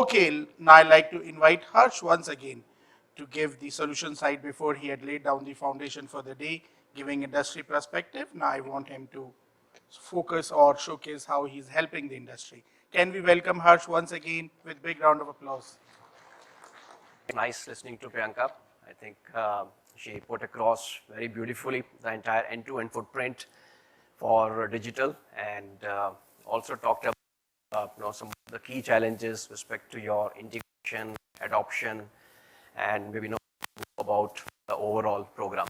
Okay, now I'd like to invite Harsh once again to give the solution side before he had laid down the foundation for the day, giving industry perspective. Now I want him to focus or showcase how he's helping the industry. Can we welcome Harsh once again with a big round of applause? Nice listening to Priyanka. I think she put across very beautifully the entire end-to-end footprint for digital, and also talked about some of the key challenges with respect to your integration, adoption, and maybe know about the overall program.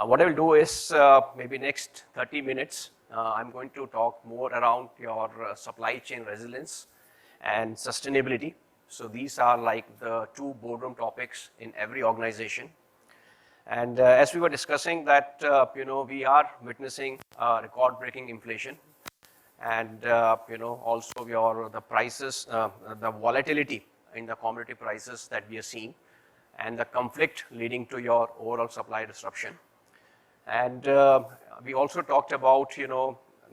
What I will do is maybe next 30 minutes, I'm going to talk more around your supply chain resilience and sustainability. So these are like the two boardroom topics in every organization. And as we were discussing that, we are witnessing record-breaking inflation, and also the prices, the volatility in the commodity prices that we are seeing, and the conflict leading to your overall supply disruption. And we also talked about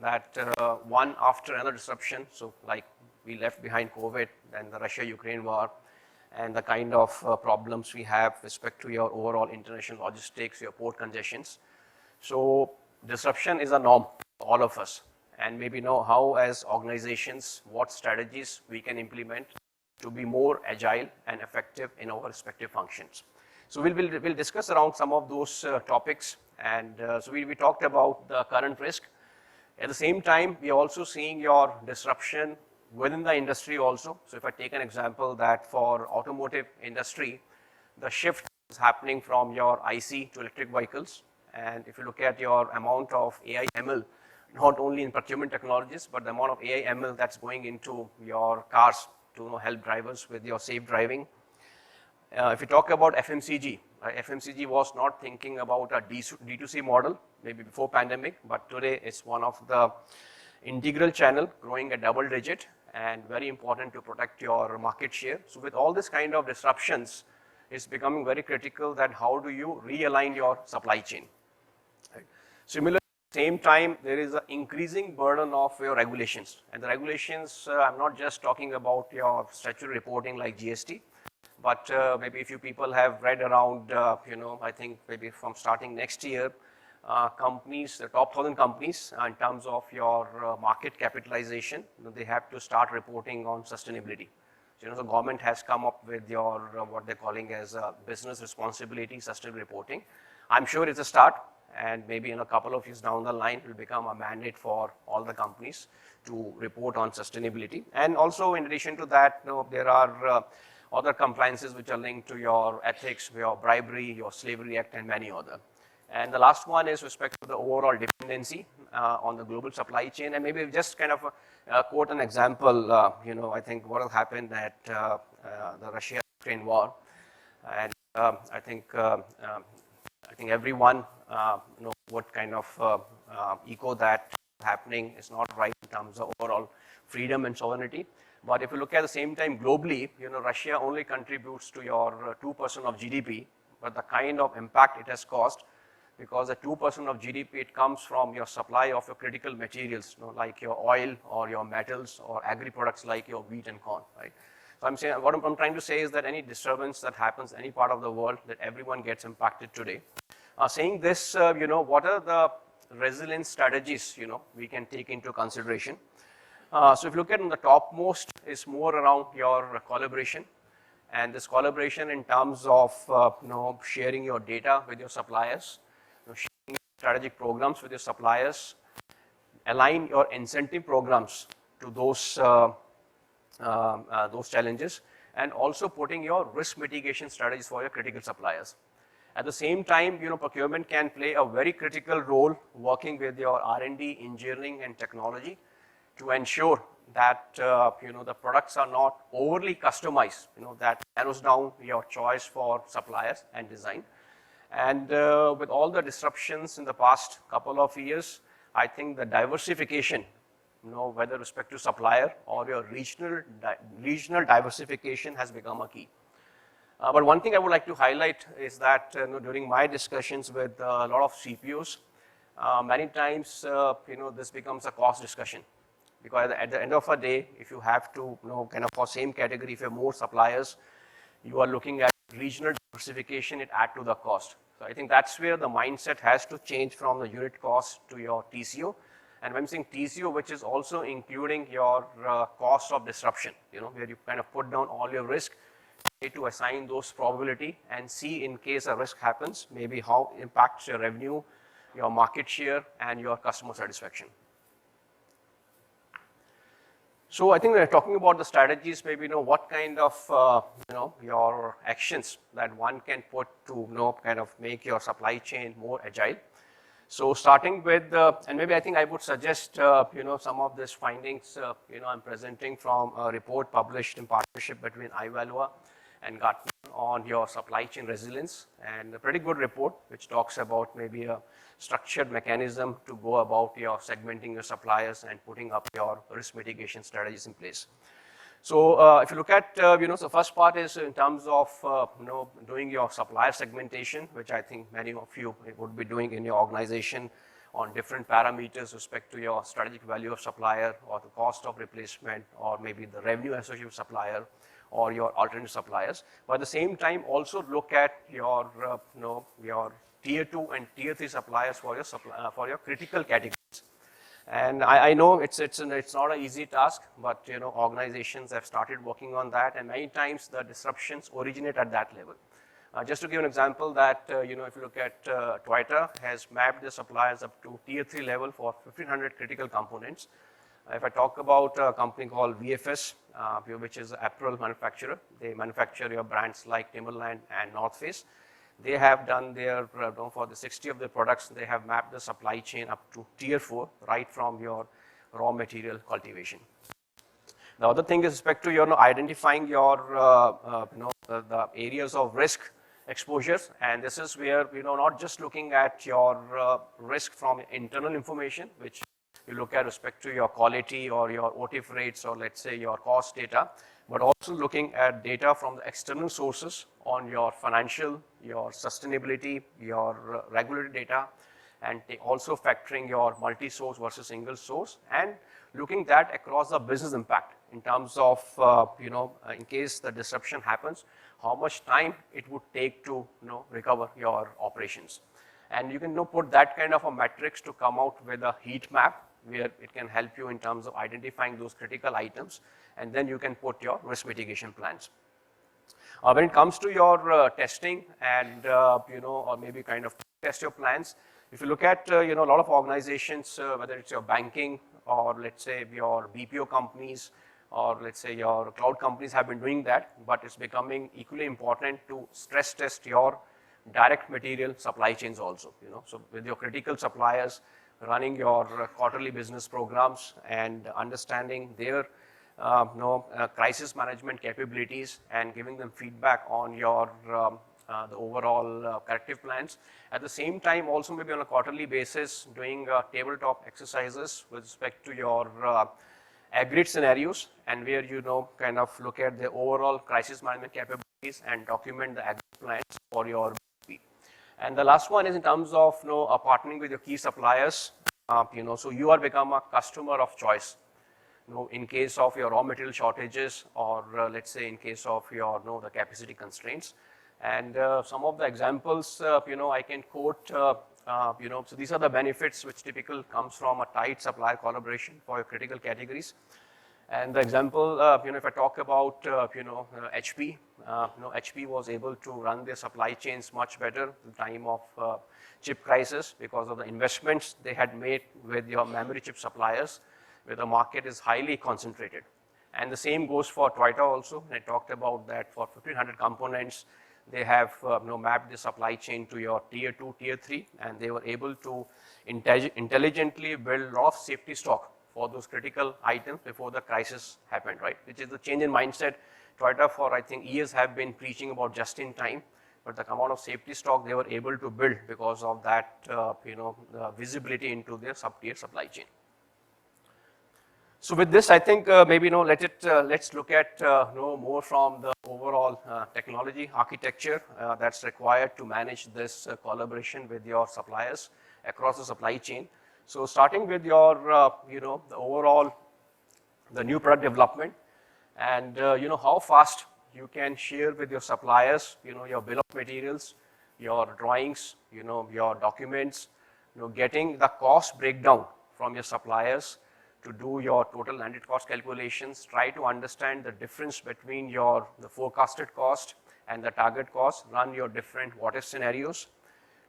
that one after another disruption. So like we left behind COVID and the Russia-Ukraine war, and the kind of problems we have with respect to your overall international logistics, your port congestions. So disruption is a norm for all of us, and maybe know how as organizations, what strategies we can implement to be more agile and effective in our respective functions. So we'll discuss around some of those topics, and so we talked about the current risk. At the same time, we are also seeing your disruption within the industry also. So if I take an example that for automotive industry, the shift is happening from your IC to electric vehicles. And if you look at your amount of AI ML, not only in procurement technologies, but the amount of AI ML that's going into your cars to help drivers with your safe driving. If you talk about FMCG, FMCG was not thinking about a D2C model maybe before pandemic, but today it's one of the integral channel growing at double digit, and very important to protect your market share. So with all this kind of disruptions, it's becoming very critical that how do you realign your supply chain. Right? Similarly, at the same time, there is an increasing burden of your regulations. And the regulations, I'm not just talking about your statutory reporting like GST, but maybe if you people have read around, I think maybe from starting next year, companies, the top 1,000 companies, in terms of your market capitalization, they have to start reporting on sustainability. So, the government has come up with your what they're calling as business responsibility sustainability reporting. I'm sure it's a start, and maybe in a couple of years down the line, it will become a mandate for all the companies to report on sustainability. And also, in addition to that, there are other compliances which are linked to your ethics, your bribery, your Slavery Act, and many other. And the last one is with respect to the overall dependency on the global supply chain. And maybe just kind of quote an example, I think what has happened at the Russia-Ukraine war. And I think everyone knows what kind of echo that happening is not right in terms of overall freedom and sovereignty. But if you look at the same time globally, Russia only contributes to your 2% of GDP, but the kind of impact it has caused, because the 2% of GDP, it comes from your supply of your critical materials, like your oil or your metals or agri-products like your wheat and corn, right? So I'm saying, what I'm trying to say is that any disturbance that happens in any part of the world, that everyone gets impacted today. Saying this, what are the resilience strategies, we can take into consideration? So if you look at the topmost, is more around your collaboration. And this collaboration in terms of sharing your data with your suppliers, sharing strategic programs with your suppliers, align your incentive programs to those challenges, and also putting your risk mitigation strategies for your critical suppliers. At the same time, procurement can play a very critical role working with your R&D, engineering, and technology to ensure that the products are not overly customized. That narrows down your choice for suppliers and design. And with all the disruptions in the past couple of years, I think the diversification, whether with respect to supplier or your regional diversification has become a key. But one thing I would like to highlight is that during my discussions with a lot of CPOs, many times this becomes a cost discussion, because at the end of the day, if you have to, kind of for same category, if you have more suppliers, you are looking at regional diversification, it add to the cost. So I think that's where the mindset has to change from the unit cost to your TCO. And when I'm saying TCO, which is also including your cost of disruption, where you kind of put down all your risk, try to assign those probability and see in case a risk happens, maybe how it impacts your revenue, your market share, and your customer satisfaction. So I think we're talking about the strategies, maybe what kind of your actions that one can put to kind of make your supply chain more agile. So starting with, and maybe I think I would suggest some of these findings I'm presenting from a report published in partnership between Ivalua and Gartner on your supply chain resilience, and a pretty good report which talks about maybe a structured mechanism to go about your segmenting your suppliers and putting up your risk mitigation strategies in place. So if you look at, so first part is in terms of, doing your supplier segmentation, which I think many of you would be doing in your organization on different parameters with respect to your strategic value of supplier or the cost of replacement or maybe the revenue associated with supplier or your alternative suppliers. But at the same time, also look at your, your tier 2 and tier 3 suppliers for your critical categories. And I know it's not an easy task, but organizations have started working on that, and many times the disruptions originate at that level. Just to give an example that, if you look at Toyota has mapped the suppliers up to tier 3 level for 1,500 critical components. If I talk about a company called VFS, which is an apparel manufacturer, they manufacture your brands like Timberland and North Face. They have done their, for the 60 of the products, they have mapped the supply chain up to tier 4, right from your raw material cultivation. The other thing is respect to identifying your the areas of risk exposures, and this is where not just looking at your risk from internal information, which you look at respect to your quality or your OTIF rates or let's say your cost data, but also looking at data from the external sources on your financial, your sustainability, your regulatory data, and also factoring your multi-source versus single source, and looking that across the business impact in terms of, in case the disruption happens, how much time it would take to recover your operations. And you can put that kind of a matrix to come out with a heat map where it can help you in terms of identifying those critical items, and then you can put your risk mitigation plans. When it comes to your testing and, or maybe kind of test your plans, if you look at, a lot of organizations, whether it's your banking or let's say your BPO companies or let's say your cloud companies have been doing that, but it's becoming equally important to stress test your direct material supply chains also, So with your critical suppliers, running your quarterly business programs and understanding their crisis management capabilities and giving them feedback on your the overall corrective plans. At the same time, also maybe on a quarterly basis, doing tabletop exercises with respect to your aggregate scenarios, and where kind of look at the overall crisis management capabilities and document the aggregate plans for your BP. And the last one is in terms of partnering with your key suppliers. So you are become a customer of choice. In case of your raw material shortages, or let's say in case of your the capacity constraints. And some of the examples I can quote. So these are the benefits which typically comes from a tight supplier collaboration for your critical categories. And the example, if I talk about HP, HP was able to run their supply chains much better in the time of chip crisis because of the investments they had made with your memory chip suppliers, where the market is highly concentrated. And the same goes for Toyota also. I talked about that for 1,500 components, they have mapped the supply chain to your tier 2, tier 3, and they were able to intelligently build a lot of safety stock for those critical items before the crisis happened, right? Which is the change in mindset. Toyota for I think years have been preaching about just in time, but the amount of safety stock they were able to build because of that, the visibility into their sub-tier supply chain. So with this, I think maybe let's look at more from the overall technology architecture that's required to manage this collaboration with your suppliers across the supply chain. So starting with your the overall the new product development, and how fast you can share with your suppliers, your bill of materials, your drawings, your documents, getting the cost breakdown from your suppliers to do your total landed cost calculations, try to understand the difference between the forecasted cost and the target cost, run your different what-if scenarios.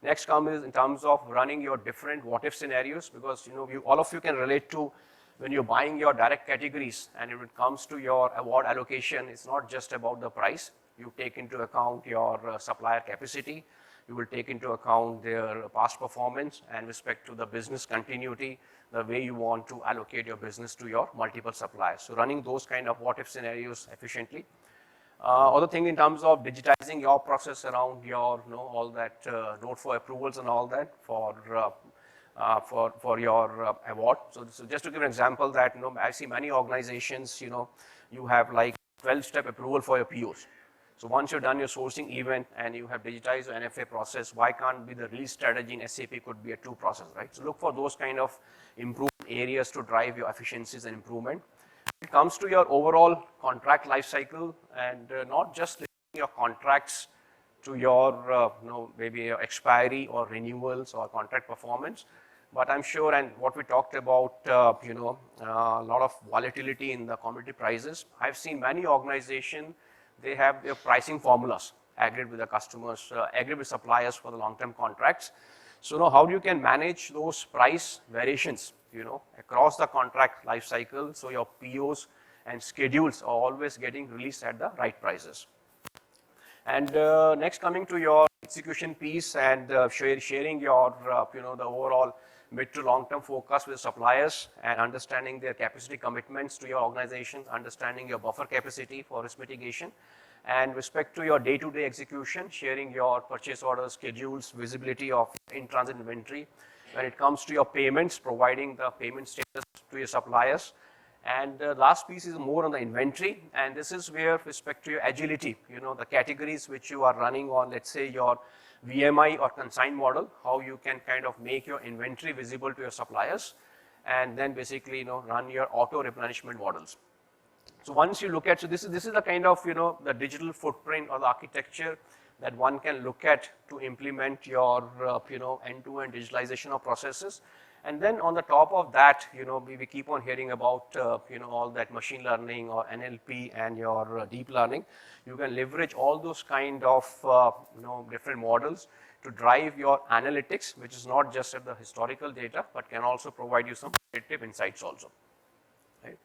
Next comes in terms of running your different what-if scenarios, because all of you can relate to when you're buying your direct categories, and when it comes to your award allocation, it's not just about the price. You take into account your supplier capacity, you will take into account their past performance and respect to the business continuity, the way you want to allocate your business to your multiple suppliers. So running those kind of what-if scenarios efficiently. Other thing in terms of digitizing your process around your, all that note for approvals and all that for your award. So just to give an example that, I see many organizations, you have like 12-step approval for your POs. So once you've done your sourcing event and you have digitized your NFA process, why can't be the release strategy in SAP could be a 2 process, right? So look for those kind of improved areas to drive your efficiencies and improvement. When it comes to your overall contract life cycle, and not just your contracts to your maybe your expiry or renewals or contract performance, but I'm sure, and what we talked about, a lot of volatility in the commodity prices. I've seen many organizations, they have their pricing formulas agreed with the customers, agreed with suppliers for the long-term contracts. So how you can manage those price variations, across the contract life cycle, so your POs and schedules are always getting released at the right prices. And next, coming to your execution piece and sharing your, the overall mid to long-term forecast with suppliers and understanding their capacity commitments to your organization, understanding your buffer capacity for risk mitigation, and respect to your day-to-day execution, sharing your purchase orders, schedules, visibility of in-transit inventory. When it comes to your payments, providing the payment status to your suppliers. And the last piece is more on the inventory, and this is where, with respect to your agility, the categories which you are running on, let's say your VMI or consign model, how you can kind of make your inventory visible to your suppliers, and then basically run your auto replenishment models. So once you look at, so this is the kind of the digital footprint or the architecture that one can look at to implement your end-to-end digitalization of processes. And then on the top of that, we keep on hearing about all that machine learning or NLP and your deep learning. You can leverage all those kind of different models to drive your analytics, which is not just at the historical data, but can also provide you some predictive insights also. Right?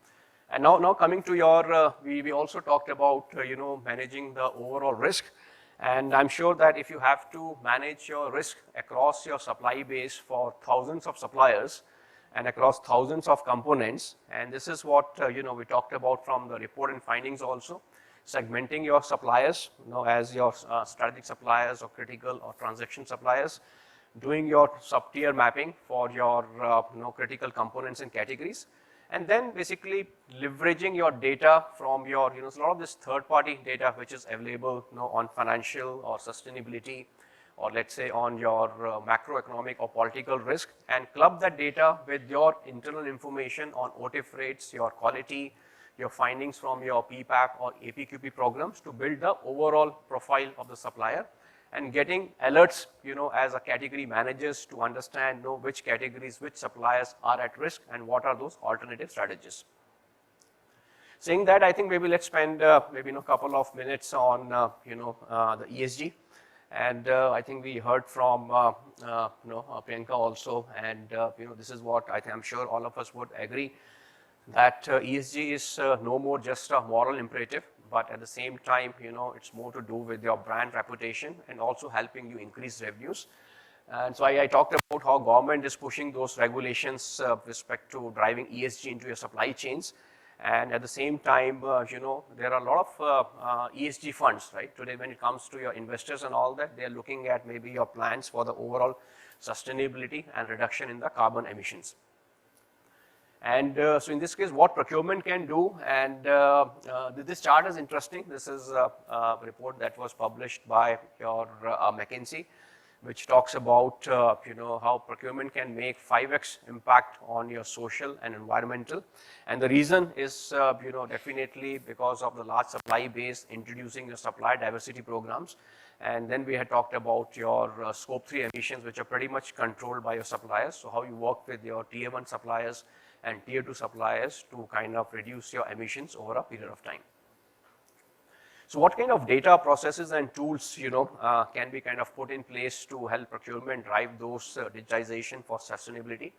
And now coming to your, we also talked about managing the overall risk. And I'm sure that if you have to manage your risk across your supply base for thousands of suppliers and across thousands of components, and this is what we talked about from the report and findings also, segmenting your suppliers as your strategic suppliers or critical or transaction suppliers, doing your sub-tier mapping for your critical components and categories, and then basically leveraging your data from your, a lot of this third-party data which is available on financial or sustainability, or let's say on your macroeconomic or political risk, and club that data with your internal information on OTIF rates, your quality, your findings from your PPAP or APQP programs to build the overall profile of the supplier, and getting alerts, as a category managers to understand, which categories, which suppliers are at risk and what are those alternative strategies. Saying that, I think maybe let's spend maybe a couple of minutes on the ESG, and I think we heard from Priyanka also, and this is what I'm sure all of us would agree, that ESG is no more just a moral imperative, but at the same time, it's more to do with your brand reputation and also helping you increase revenues. And so I talked about how government is pushing those regulations with respect to driving ESG into your supply chains. And at the same time, there are a lot of ESG funds, right? Today, when it comes to your investors and all that, they're looking at maybe your plans for the overall sustainability and reduction in the carbon emissions. And so in this case, what procurement can do, and this chart is interesting. This is a report that was published by your McKinsey, which talks about how procurement can make 5x impact on your social and environmental. And the reason is definitely because of the large supply base, introducing your supply diversity programs. And then we had talked about your scope 3 emissions, which are pretty much controlled by your suppliers. So how you work with your tier 1 suppliers and tier 2 suppliers to kind of reduce your emissions over a period of time. So what kind of data, processes and tools can be kind of put in place to help procurement drive those digitization for sustainability?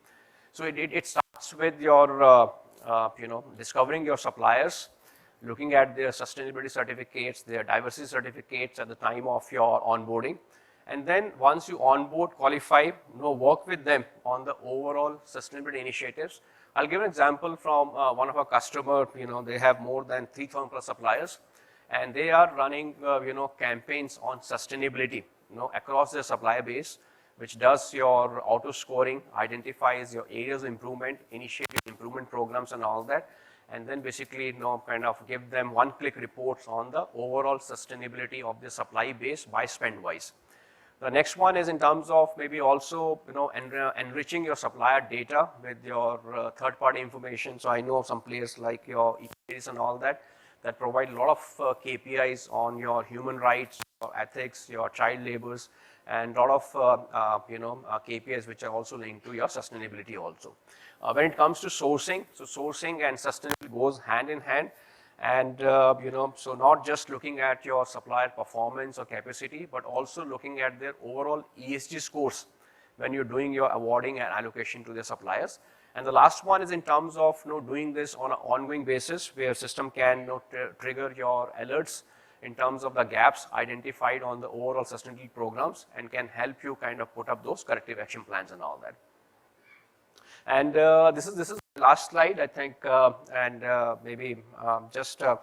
So it starts with your discovering your suppliers, looking at their sustainability certificates, their diversity certificates at the time of your onboarding. And then once you onboard, qualify, work with them on the overall sustainability initiatives. I'll give an example from one of our customers. They have more than 3,000 plus suppliers, and they are running campaigns on sustainability across their supplier base, which does your auto scoring, identifies your areas of improvement, initiate improvement programs and all that, and then basically kind of give them one-click reports on the overall sustainability of the supply base by spend wise. The next one is in terms of maybe also enriching your supplier data with your third-party information. So I know some players like your EPAs and all that provide a lot of KPIs on your human rights, your ethics, your child labors, and a lot of KPIs which are also linked to your sustainability also. When it comes to sourcing, so sourcing and sustainability goes hand in hand. And so not just looking at your supplier performance or capacity, but also looking at their overall ESG scores when you're doing your awarding and allocation to their suppliers. And the last one is in terms of doing this on an ongoing basis, where system can trigger your alerts in terms of the gaps identified on the overall sustainability programs, and can help you kind of put up those corrective action plans and all that. And this is the last slide, I think, and maybe just a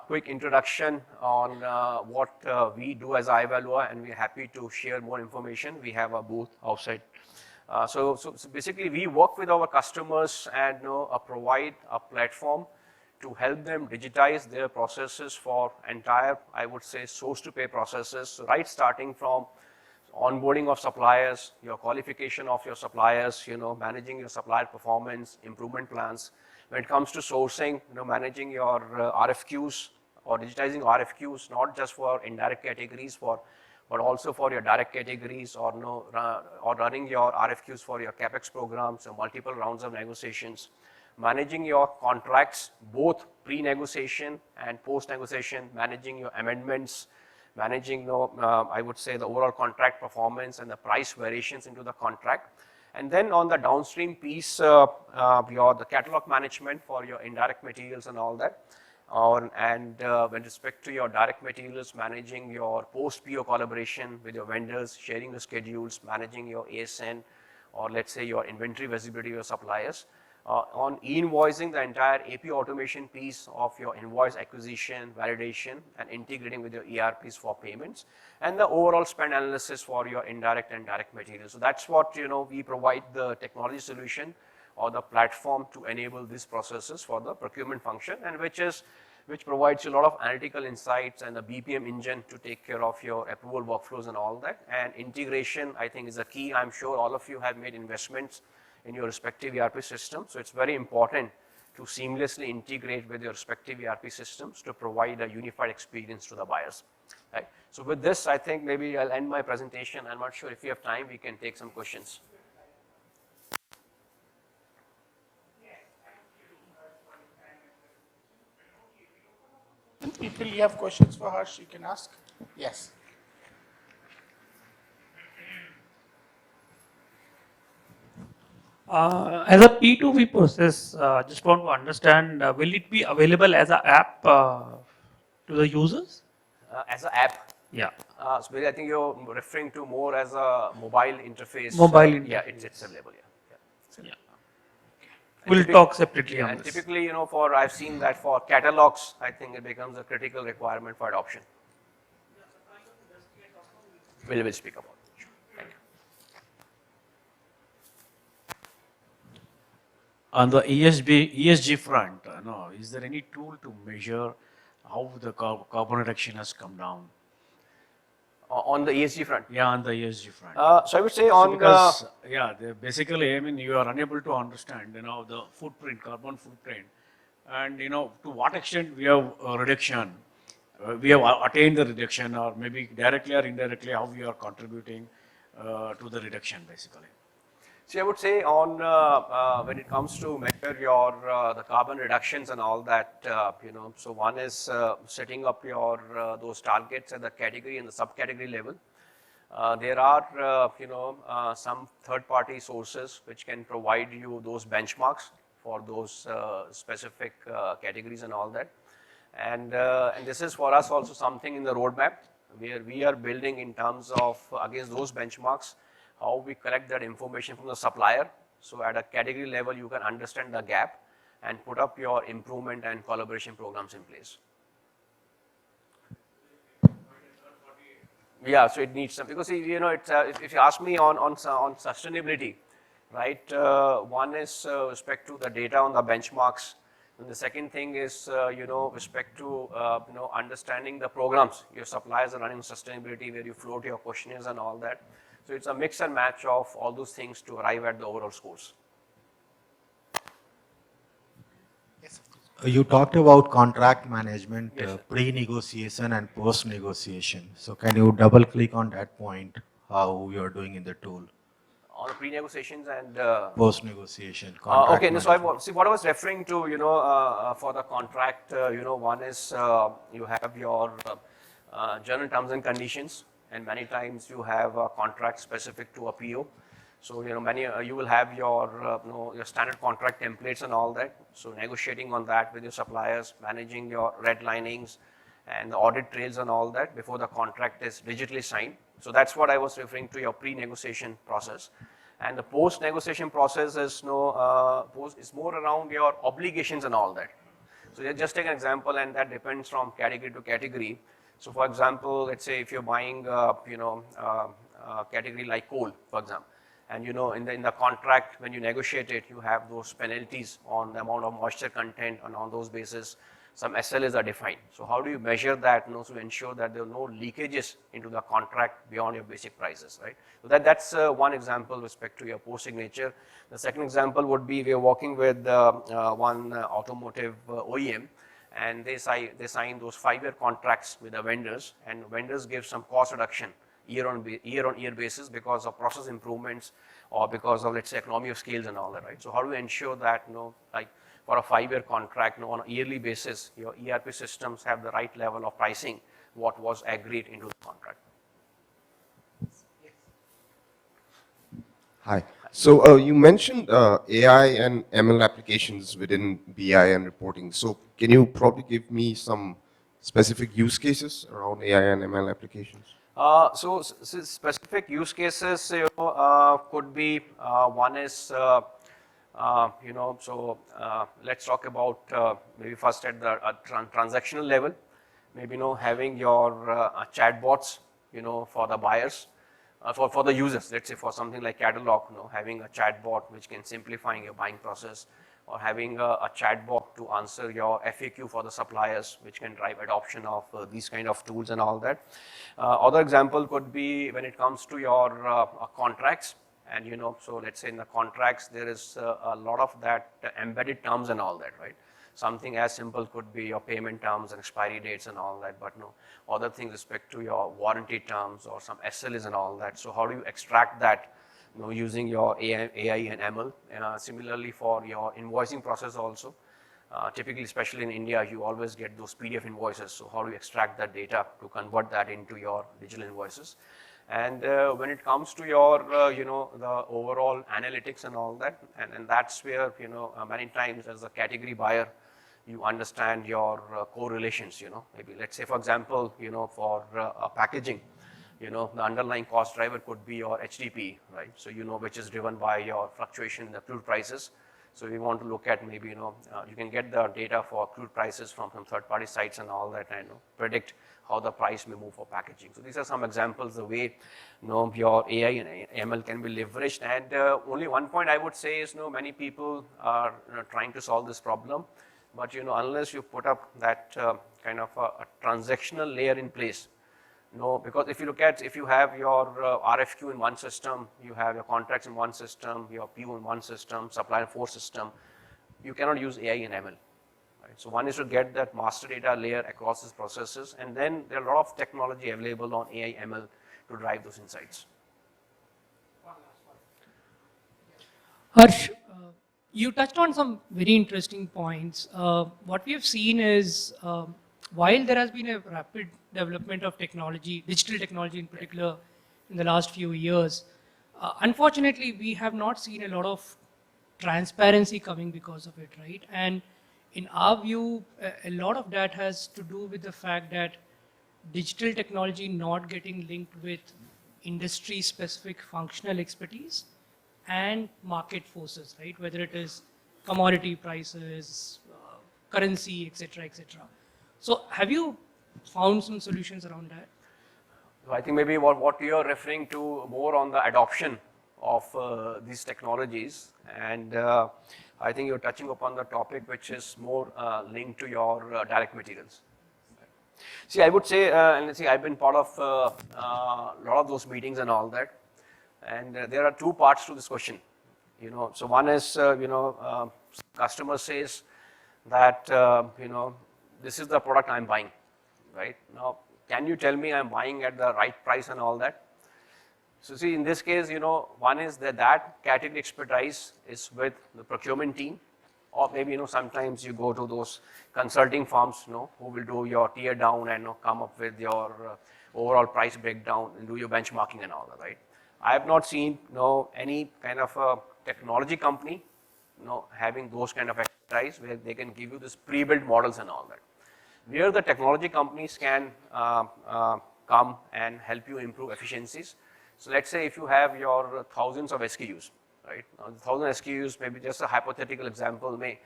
quick introduction on what we do as Ivalua, and we're happy to share more information. We have a booth outside. So basically, we work with our customers and provide a platform to help them digitize their processes for entire, I would say, source to pay processes, right starting from onboarding of suppliers, your qualification of your suppliers, managing your supplier performance, improvement plans. When it comes to sourcing, managing your RFQs or digitizing RFQs, not just for indirect categories, but also for your direct categories, or running your RFQs for your CapEx programs or multiple rounds of negotiations. Managing your contracts, both pre-negotiation and post-negotiation, managing your amendments, managing I would say the overall contract performance and the price variations into the contract. And then on the downstream piece, the catalog management for your indirect materials and all that. And with respect to your direct materials, managing your post-PO collaboration with your vendors, sharing the schedules, managing your ASN, or let's say your inventory visibility of your suppliers. On e-invoicing, the entire AP automation piece of your invoice acquisition, validation, and integrating with your ERPs for payments, and the overall spend analysis for your indirect and direct materials. So that's what we provide the technology solution or the platform to enable these processes for the procurement function, and which provides you a lot of analytical insights and the BPM engine to take care of your approval workflows and all that. And integration, I think, is a key. I'm sure all of you have made investments in your respective ERP systems. So it's very important to seamlessly integrate with your respective ERP systems to provide a unified experience to the buyers. Right? So with this, I think maybe I'll end my presentation. I'm not sure if you have time, we can take some questions. People, you have questions for Harsh, you can ask. Yes. As a P2P process, just want to understand, will it be available as an app to the users? As an app? Yeah. So I think you're referring to more as a mobile interface. Mobile interface. Yeah, it's available, yeah. We'll talk separately on and this. Typically, I've seen that for catalogs, I think it becomes a critical requirement for adoption. We'll speak about it. Sure. Thank you. On the ESG front, is there any tool to measure how the carbon reduction has come down? On the ESG front? Yeah, on the ESG front. So I would say So on because, yeah, basically, I mean, you are unable to understand, the footprint, carbon footprint, and, to what extent we have a reduction, we have attained the reduction, or maybe directly or indirectly, how we are contributing to the reduction, basically. see, I would say on when it comes to measure your the carbon reductions and all that, so one is setting up your those targets at the category and the subcategory level. There are some third-party sources which can provide you those benchmarks for those specific categories and all that, and this is for us also something in the roadmap where we are building in terms of against those benchmarks, how we collect that information from the supplier. So at a category level, you can understand the gap and put up your improvement and collaboration programs in place. Yeah, so it needs some, because it's, if you ask me on sustainability, right? One is respect to the data on the benchmarks, and the second thing is respect to understanding the programs your suppliers are running sustainability, where you float your questionnaires and all that. So it's a mix and match of all those things to arrive at the overall scores. You talked about contract management, Yes, pre-negotiation and post-negotiation. So can you double click on that point, how you are doing in the tool? On the pre-negotiations and Post-negotiation, okay, no, so see what I was referring to, for the contract, one is you have your general terms and conditions, and many times you have a contract specific to a PO. So many you will have your your standard contract templates and all that. So negotiating on that with your suppliers, managing your redlinings and the audit trails and all that before the contract is digitally signed. So that's what I was referring to, your pre-negotiation process. And the post-negotiation process is is more around your obligations and all that. So just take an example, and that depends from category to category. So for example, let's say if you're buying category like coal, for example, and in the contract when you negotiate it, you have those penalties on the amount of moisture content, and on those basis some SLAs are defined. So how do you measure that to ensure that there are no leakages into the contract beyond your basic prices, right? So that's one example with respect to your post-signature. The second example would be we are working with one automotive OEM, and they sign those 5-year contracts with the vendors, and vendors give some cost reduction year on year basis because of process improvements or because of, let's say, economy of scales and all that, right? So how do we ensure that like for a 5-year contract, on a yearly basis, your ERP systems have the right level of pricing what was agreed into the contract? Hi. So you mentioned AI and ML applications within BI and reporting. So can you probably give me some specific use cases around AI and ML applications? So specific use cases, could be one is so let's talk about maybe first at the transactional level, maybe having your chatbots for the buyers, for the users, let's say for something like catalog, having a chatbot which can simplifying your buying process, or having a chatbot to answer your FAQ for the suppliers, which can drive adoption of these kind of tools and all that. Other example could be when it comes to your contracts, and so let's say in the contracts there is a lot of that embedded terms and all that, right? Something as simple could be your payment terms and expiry dates and all that, but other things respect to your warranty terms or some SLAs and all that. So how do you extract that using your AI and ML? Similarly for your invoicing process also, typically, especially in India, you always get those PDF invoices. So how do you extract that data to convert that into your digital invoices? And when it comes to your, the overall analytics and all that, and that's where, many times as a category buyer, you understand your correlations, maybe let's say, for example, for packaging, the underlying cost driver could be your HDP, right? So, which is driven by your fluctuation in the crude prices. So we want to look at maybe, you can get the data for crude prices from some third-party sites and all that, and predict how the price may move for packaging. So these are some examples the way your AI and ML can be leveraged. And only one point I would say is many people are trying to solve this problem, but unless you put up that kind of a transactional layer in place, No, because if you look at, if you have your RFQ in one system, you have your contracts in one system, your PO in one system, supply and force system, you cannot use AI and ML. Right? So one is to get that master data layer across these processes, and then there are a lot of technology available on AI, ML to drive those insights. Harsh, you touched on some very interesting points. What we have seen is, while there has been a rapid development of technology, digital technology in particular, in the last few years, unfortunately, we have not seen a lot of transparency coming because of it, right? And in our view, a lot of that has to do with the fact that digital technology not getting linked with industry-specific functional expertise and market forces, right? Whether it is commodity prices, currency, etc., etc. So have you found some solutions around that? So I think maybe what you are referring to more on the adoption of these technologies, and I think you're touching upon the topic which is more linked to your direct materials. See, I would say, and let's see, I've been part of a lot of those meetings and all that, and there are two parts to this question. So one is, customer says that, this is the product I'm buying, right? Now, can you tell me I'm buying at the right price and all that? So see, in this case, one is that category expertise is with the procurement team, or maybe, sometimes you go to those consulting firms, who will do your tear down and come up with your overall price breakdown and do your benchmarking and all that, right? I have not seen any kind of a technology company having those kind of expertise where they can give you this pre-built models and all that. Where the technology companies can come and help you improve efficiencies. So let's say if you have your thousands of SKUs, right? Now, 1,000 SKUs, maybe just a hypothetical example, may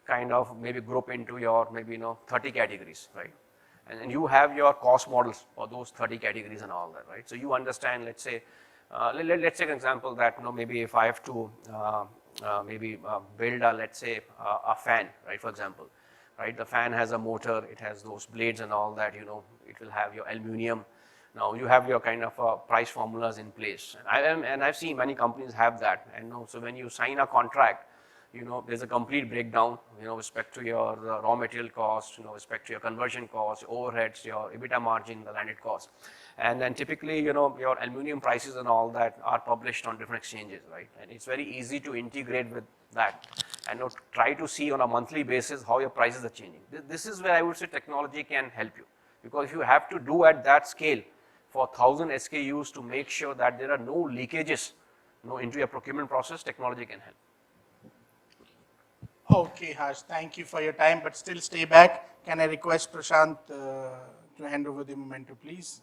kind of maybe group into your maybe 30 categories, right? And you have your cost models for those 30 categories and all that, right? So you understand, let's say, let's take an example that maybe if I have to build a, let's say, a fan, right? For example, right? The fan has a motor, it has those blades and all that. It will have your aluminum. Now you have your kind of price formulas in place, and I've seen many companies have that. And so when you sign a contract, there's a complete breakdown, with respect to your raw material cost, with respect to your conversion cost, overheads, your EBITDA margin, the landed cost. And then typically, your aluminum prices and all that are published on different exchanges, right? And it's very easy to integrate with that and try to see on a monthly basis how your prices are changing. This is where I would say technology can help you, because if you have to do at that scale for 1,000 SKUs to make sure that there are no leakages into your procurement process, technology can help. Okay, Harsh, thank you for your time, but still stay back. Can I request Prashant to hand over the memento, please?